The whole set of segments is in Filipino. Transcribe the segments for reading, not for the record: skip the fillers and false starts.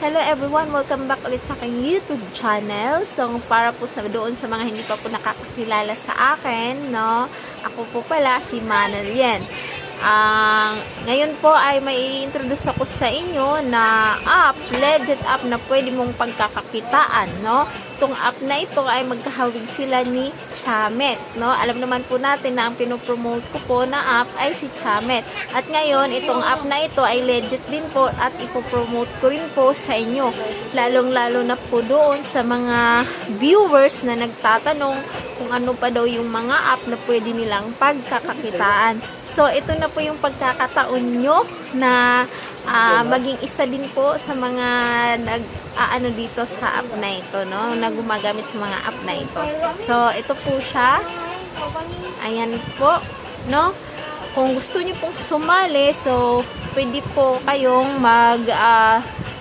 Hello everyone! Welcome back ulit sa aking YouTube channel. So, para po doon sa mga hindi pa po nakakakilala sa akin, no? Ako po pala si Manalien. Ngayon po ay may introduce ako sa inyo na app, legit app na pwede mong pagkakakitaan, no? Itong app na ito ay magkahawig sila ni Chamet, no? Alam naman po natin na ang pinopromote ko po na app ay si Chamet. At ngayon, itong app na ito ay legit din po at ipopromote ko rin po sa inyo. Lalong-lalo na po doon sa mga viewers na nagtatanong kung ano pa daw yung mga app na pwede nilang pagkakakitaan. So, ito na po yung pagkakataon nyo na maging isa din po sa mga nag-aano dito sa app na ito, no? Na gumagamit sa mga app na ito. So, ito po siya. Ayan po, no? Kung gusto niyo pong sumali, so, pwede po kayong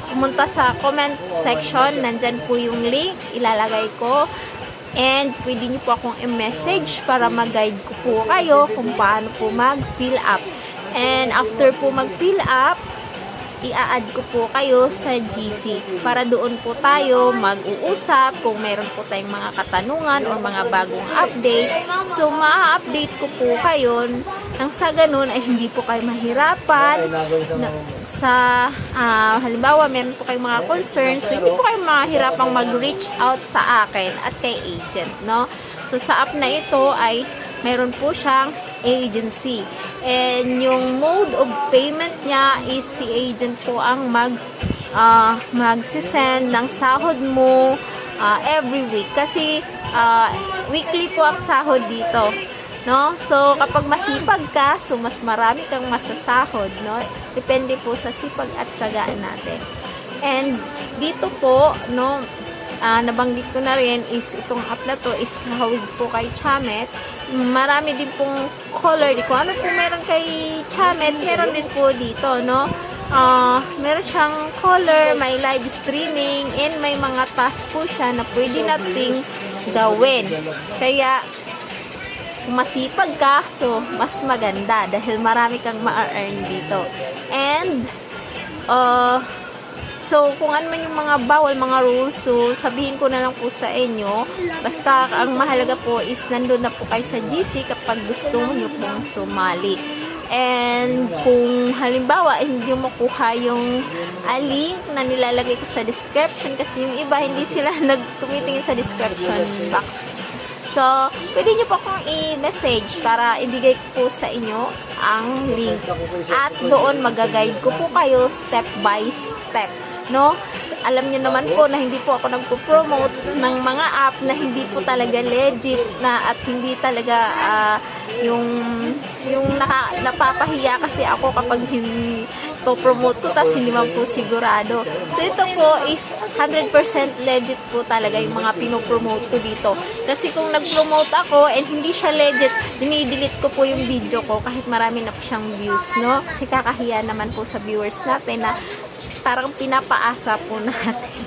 pumunta sa comment section. Nandyan po yung link. Ilalagay ko. And pwede nyo po akong i-message para mag-guide ko po kayo kung paano po mag-fill up. And after po mag-fill up, i-add ko po kayo sa GC para doon po tayo mag-uusap kung meron po tayong mga katanungan or mga bagong update. So, ma-update ko po kayo nang sa ganun ay hindi po kayo mahirapan halimbawa meron po kayong mga concerns, so hindi po kayo mahirapang mag-reach out sa akin at kay agent, no? So, sa app na ito ay meron po siyang agency. And yung mode of payment niya is si agent po ang magsisend ng sahod mo every week. Kasi weekly po ang sahod dito, no? So, kapag masipag ka, so mas marami kang masasahod, no? Depende po sa sipag at tiyagaan natin. And dito po, no, nabanggit ko na rin is itong app na to is kahawig po kay Chamet. Marami din pong color. Di ko ano po meron kay Chamet, meron din po dito, no? Meron siyang color, may live streaming, and may mga task po siya na pwede nating gawin. Kaya, kung masipag ka, so, mas maganda dahil marami kang ma-earn dito. And, so, kung ano man yung mga bawal, mga rules, so, sabihin ko na lang po sa inyo, basta ang mahalaga po is nandun na po kayo sa GC kapag gusto nyo pong sumali. And, kung halimbawa, hindi nyo makuha yung link na nilalagay ko sa description kasi yung iba, hindi sila nagtumitingin sa description box. So, pwede nyo po akong i-message para ibigay ko po sa inyo ang link. At doon mag-guide ko po kayo step by step, no? Alam nyo naman po na hindi po ako nagpo-promote ng mga app na hindi po talaga legit na at hindi talaga yung napapahiya kasi ako kapag hindi po-promote ko tas hindi man po sigurado. So, ito po is 100% legit po talaga yung mga pinopromote ko dito. Kasi kung nag-promote ako and hindi siya legit, dinidelete ko po yung video ko kahit marami na po siyang views, no? Kasi kakahiya naman po sa viewers natin na parang pinapaasa po natin.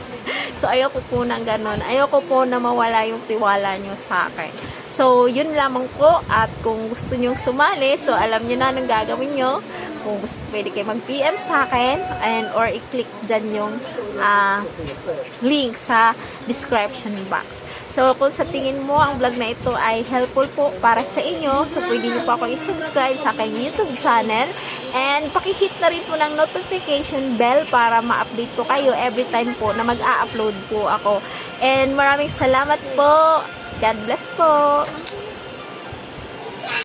So, ayoko po ng ganun. Ayoko po na mawala yung tiwala nyo sa akin. So, yun lamang po. At kung gusto nyo sumali, so alam nyo na anong gagawin nyo. Kung gusto, pwede kayo mag-PM sa akin or i-click dyan yung link sa description box. So, kung sa tingin mo ang vlog na ito ay helpful po para sa inyo, so pwede nyo po ako i-subscribe sa aking YouTube channel and pakihit na rin po ng notification bell para ma-update po kayo every time po na mag-a-upload po ako. And maraming salamat po. God bless po.